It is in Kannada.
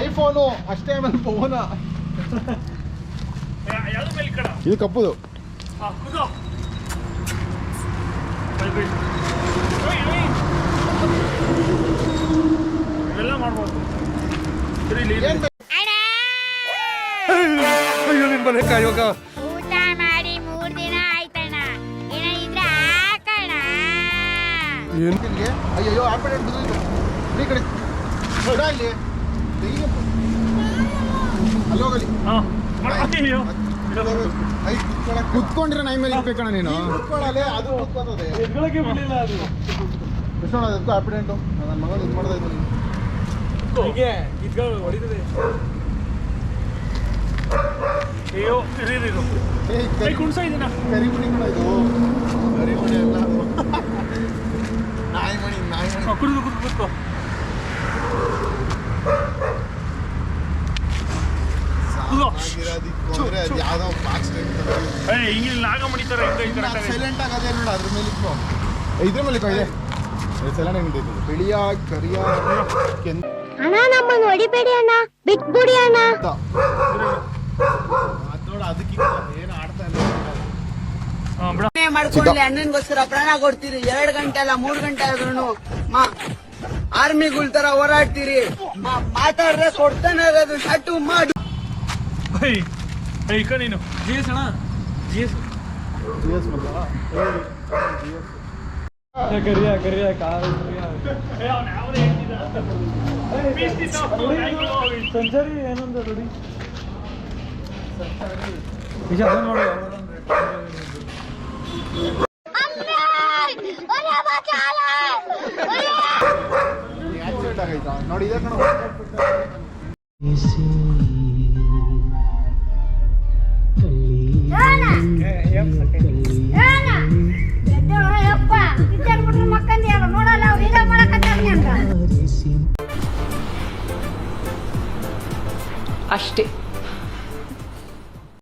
ಐಫೋನು ಅಷ್ಟೇ ಆಮೇಲೆ ಫೋನ ಇದು ಕಪ್ಪುದು ಇವೆಲ್ಲ ಮಾಡ್ಬೋದು. ಊಟ ಮಾಡಿ 3 ದಿನ ಆಯ್ತಣ್ಣ. ಏನಿದ್ರೆ ಹಾಕಣ. ಅಯ್ಯೋ ಆಪರೇಟ್ ಬಿದ್ದು ಈ ಕಡೆ ಇಲ್ಲಿ ಅಲ್ಲೋಗಲಿ ಕುತ್ಕೊಂಡಿರೋ ನಾಯಿ ಮೇಲೆ ಇರ್ಬೇಕಣ್ಣ ನೀನು. ಅದು ಕುತ್ಕೋತದೆ ಅದಕ್ಕೂ ಆಪರೇಟು ನನ್ನ ಮಗಳು ಇದು ಮಾಡ್ತಾ ಇದ್ದೀನಿ. ಅಯ್ಯೋ ಕರಿಮಣಿ ಕೂಡ ಇದು ಕರಿಮಣಿ ಅಲ್ಲ ನಾಯಿಮಣಿ ಕುಡಿದು ಕುತ್ಕೋ. ಯಾವ್ದೋ ಬಾಕ್ಸ್ ಹಿಂಗೆ ನಾಗ ಮಣಿತಾರೆ ಸೈಲೆಂಟ್ ಆಗದೆ ನೋಡ ಅದ್ರ ಮೇಲೆ ಇದ್ರ ಮೇಲೆ ಇದೆ ಸೆಲೆಂಟ್ ನಿಂತಿದ್ದು ಬಿಳಿಯ ಕರಿಯ ಅಣ್ಣ ನಮ್ಮನ್ನು ಹೊಡಿಬೇಡಿ ಅಣ್ಣ, ಬಿಟ್ಬಿಡಿ ಅಣ್ಣ. ನೋಡ ಅದಕ್ಕೆ ಏನು ಆಡ್ತಾ ಇಲ್ಲ. ಮಾಡ್ಕೊಳ್ಳಿ, ಅಣ್ಣನಿಗೋಸ್ಕರ ಪ್ರಾಣ ಕೊಡ್ತೀರಿ. 2 ಗಂಟೆ ಅಲ್ಲ 3 ಗಂಟೆ ಆದ್ರೂ ಆರ್ಮಿಗಳ ತರ ಹೋರಾಡ್ತೀರಿ. ಮಾತಾಡ್ರೆ ಕೊಡ್ತಾನೆ ಇರೋದು ಶಟ್ಟು ಮಾಡಿ. ನೀನು ಜಿಎಸ್ ಅಣ್ಣ, ಜಿಎಸ್ ಕರಿಯ ಕಾರು ಸಂಚಾರಿ ಏನಂದ ನೋಡಿ ನೋಡಿ ನೋಡಿ ಇದೆ ಕಣ. ಅಷ್ಟೇ.